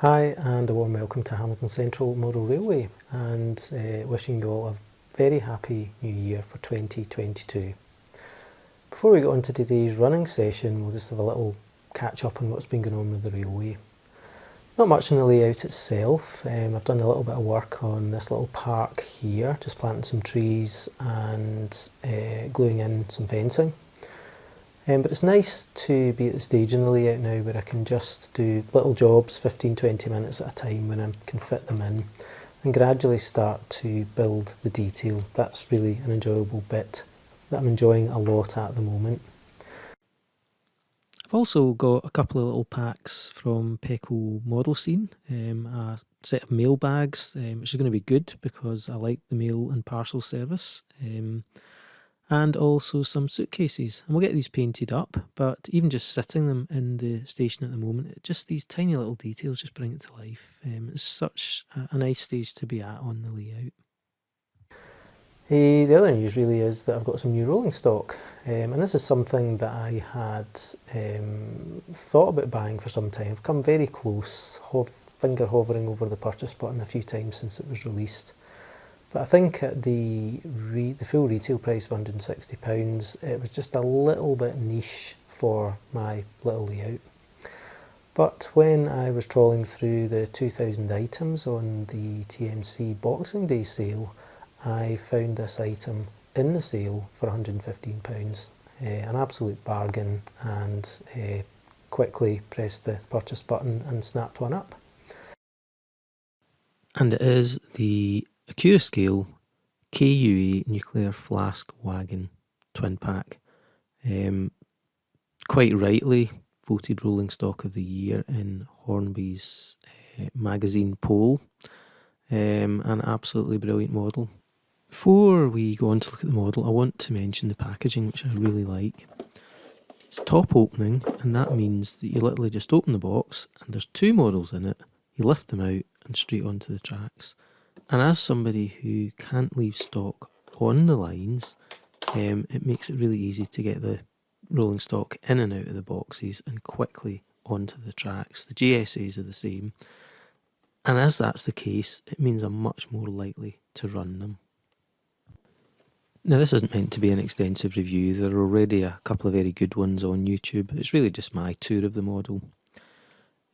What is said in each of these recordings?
Hi and a warm welcome to Hamilton Central Model Railway, and wishing you all a very happy new year for 2022. Before we get on to today's running session, we'll just have a little catch up on what's been going on with the railway. Not much in the layout itself. I've done a little bit of work on this little park here, just planting some trees and gluing in some fencing. But it's nice to be at the stage in the layout now where I can just do little jobs 15-20 minutes at a time when I can fit them in, and gradually start to build the detail. That's really an enjoyable bit that I'm enjoying a lot at the moment. I've also got a couple of little packs from Peco Model Scene, a set of mail bags, which is going to be good because I like the mail and parcel service. And also some suitcases, and we'll get these painted up, but even just sitting them in the station at the moment, just these tiny little details just bring it to life. It's such a nice stage to be at on the layout. The other news really is that I've got some new rolling stock, and this is something that I had thought about buying for some time. I've come very close, finger hovering over the purchase button a few times since it was released. But I think at the full retail price of £160, it was just a little bit niche for my little layout. But when I was trawling through the 2,000 items on the TMC Boxing Day sale, I found this item in the sale for £115. An absolute bargain, and quickly pressed the purchase button and snapped one up. And it is the Accurascale KUA Nuclear Flask Wagon Twin Pack. Quite rightly voted Rolling Stock of the Year in Hornby's magazine poll. An absolutely brilliant model. Before we go on to look at the model, I want to mention the packaging, which I really like. It's top opening, and that means that you literally just open the box and there's two models in it. You lift them out and straight onto the tracks. And as somebody who can't leave stock on the lines, it makes it really easy to get the rolling stock in and out of the boxes and quickly onto the tracks. The GSAs are the same, and as that's the case, it means I'm much more likely to run them. Now, this isn't meant to be an extensive review. There are already a couple of very good ones on YouTube. It's really just my tour of the model.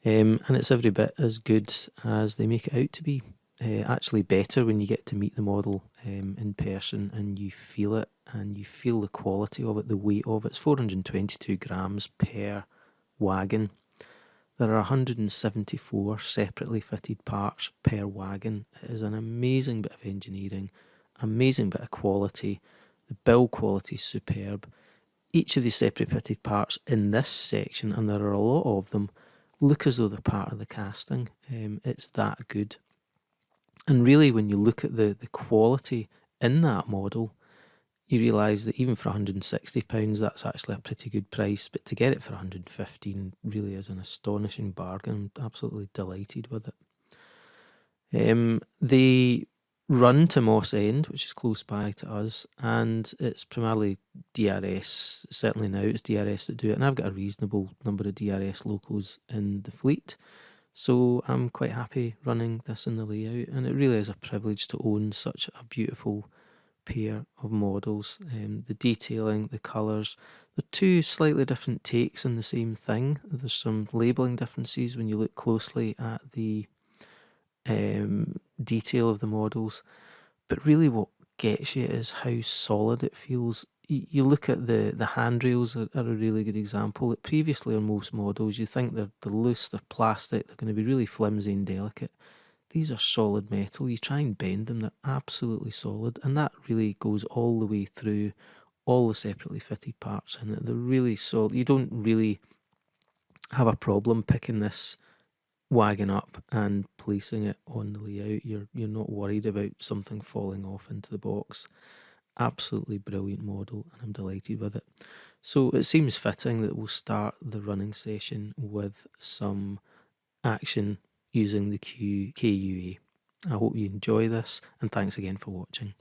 And it's every bit as good as they make it out to be. Actually better when you get to meet the model in person and you feel it, and you feel the quality of it, the weight of it. It's 422 grams per wagon. There are 174 separately fitted parts per wagon. It is an amazing bit of engineering, amazing bit of quality. The build quality is superb. Each of the separate fitted parts in this section, and there are a lot of them, look as though they're part of the casting. It's that good. And really, when you look at the quality in that model, you realise that even for £160, that's actually a pretty good price. But to get it for £115 really is an astonishing bargain. I'm absolutely delighted with it. They run to Mossend, which is close by to us, and it's primarily DRS. Certainly now it's DRS that do it, and I've got a reasonable number of DRS locos in the fleet. So I'm quite happy running this in the layout, and it really is a privilege to own such a beautiful pair of models. The detailing, the colours, they're two slightly different takes on the same thing. There's some labelling differences when you look closely at the detail of the models, but really what gets you is how solid it feels. You look at the handrails are a really good example. Previously on most models you think they're loose, they're plastic, they're going to be really flimsy and delicate. These are solid metal. You try and bend them, they're absolutely solid, and that really goes all the way through all the separately fitted parts in it. They're really solid. You don't really have a problem picking this wagon up and placing it on the layout. You're not worried about something falling off into the box. Absolutely brilliant model, and I'm delighted with it. So it seems fitting that we'll start the running session with some action using the KUA. I hope you enjoy this, and thanks again for watching.